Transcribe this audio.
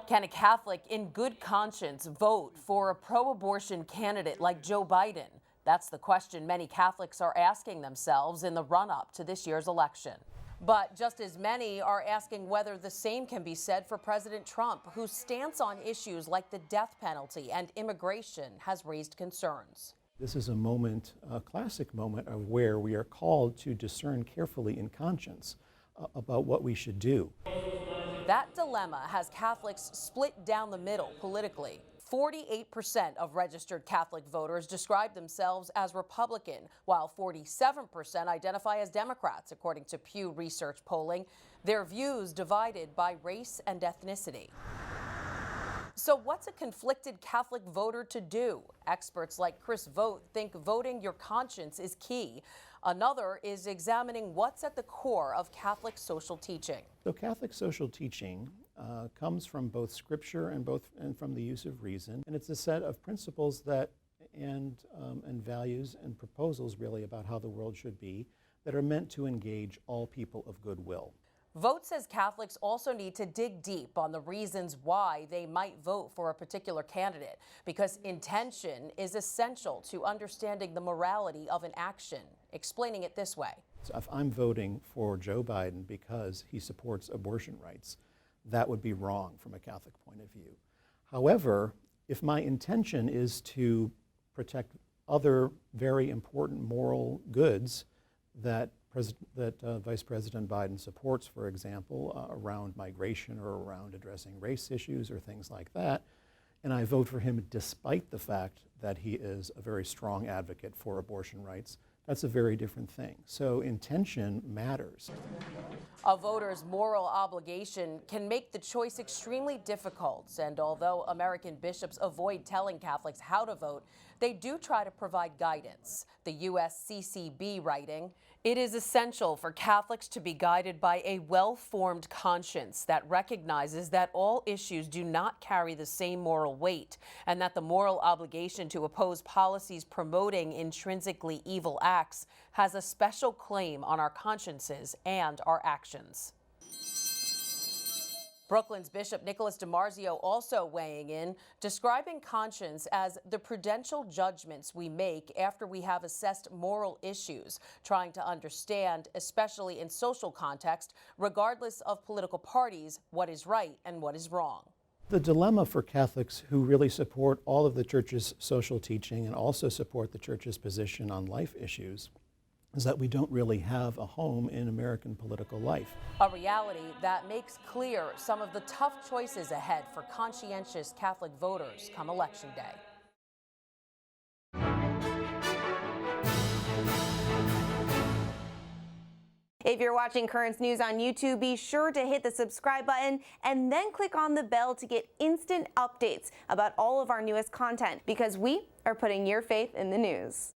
Can a Catholic in good conscience vote for a pro-abortion candidate like Joe Biden? That's the question many Catholics are asking themselves in the run-up to this year's election. But just as many are asking whether the same can be said for President Trump, whose stance on issues like the death penalty and immigration has raised concerns. This is a moment, a classic moment, of where we are called to discern carefully in conscience about what we should do. That dilemma has Catholics split down the middle politically. 48% of registered Catholic voters describe themselves as Republican, while 47% identify as Democrats, according to Pew Research polling. Their views divided by race and ethnicity. So what's a conflicted Catholic voter to do? Experts like Chris Vogt think voting your conscience is key. Another is examining what's at the core of Catholic social teaching. So Catholic social teaching comes from both Scripture and from the use of reason, and it's a set of principles that and values and proposals really about how the world should be that are meant to engage all people of goodwill. Vogt says Catholics also need to dig deep on the reasons why they might vote for a particular candidate, because intention is essential to understanding the morality of an action. Explaining it this way. So if I'm voting for Joe Biden because he supports abortion rights, that would be wrong from a Catholic point of view. However, if my intention is to protect other very important moral goods that Vice President Biden supports, for example, around migration or around addressing race issues or things like that, and I vote for him despite the fact that he is a very strong advocate for abortion rights, that's a very different thing. So intention matters. A voter's moral obligation can make the choice extremely difficult, and although American bishops avoid telling Catholics how to vote, they do try to provide guidance. The USCCB writing, "It is essential for Catholics to be guided by a well-formed conscience that recognizes that all issues do not carry the same moral weight, and that the moral obligation to oppose policies promoting intrinsically evil acts has a special claim on our consciences and our actions." Brooklyn's Bishop Nicholas DiMarzio also weighing in, describing conscience as the prudential judgments we make after we have assessed moral issues, trying to understand, especially in social context, regardless of political parties, what is right and what is wrong. The dilemma for Catholics who really support all of the Church's social teaching and also support the Church's position on life issues is that we don't really have a home in American political life. A reality that makes clear some of the tough choices ahead for conscientious Catholic voters come Election Day. If you're watching Currents News on YouTube, be sure to hit the subscribe button and then click on the bell to get instant updates about all of our newest content, because we are putting your faith in the news.